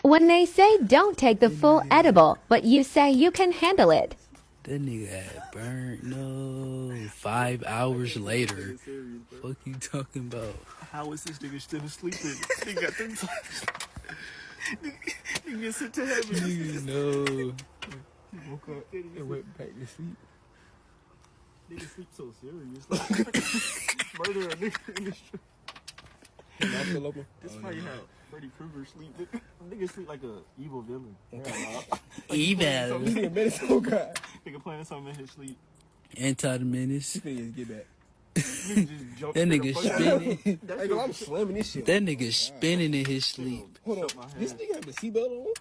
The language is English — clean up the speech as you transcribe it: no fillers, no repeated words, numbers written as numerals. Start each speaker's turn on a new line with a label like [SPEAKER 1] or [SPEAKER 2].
[SPEAKER 1] When they say don't take the full edible, but you say you can handle it.
[SPEAKER 2] That nigga had burnt. No, 5 hours later. Fuck you talking about?
[SPEAKER 3] How is this nigga still sleeping? Nigga got them times. Nigga get sent to heaven.
[SPEAKER 2] Nigga, no.
[SPEAKER 3] He woke up and went back to sleep. Nigga sleep so serious. Like, murder a nigga in the street. This is probably how Freddy Krueger sleep. Nigga sleep like a evil villain.
[SPEAKER 2] Evil.
[SPEAKER 3] Nigga playing something in his sleep.
[SPEAKER 2] Anti the menace.
[SPEAKER 3] Get back.
[SPEAKER 2] That nigga spinning.
[SPEAKER 3] I'm slamming this shit.
[SPEAKER 2] That nigga spinning in his sleep.
[SPEAKER 3] Hold up. This nigga have a seatbelt on?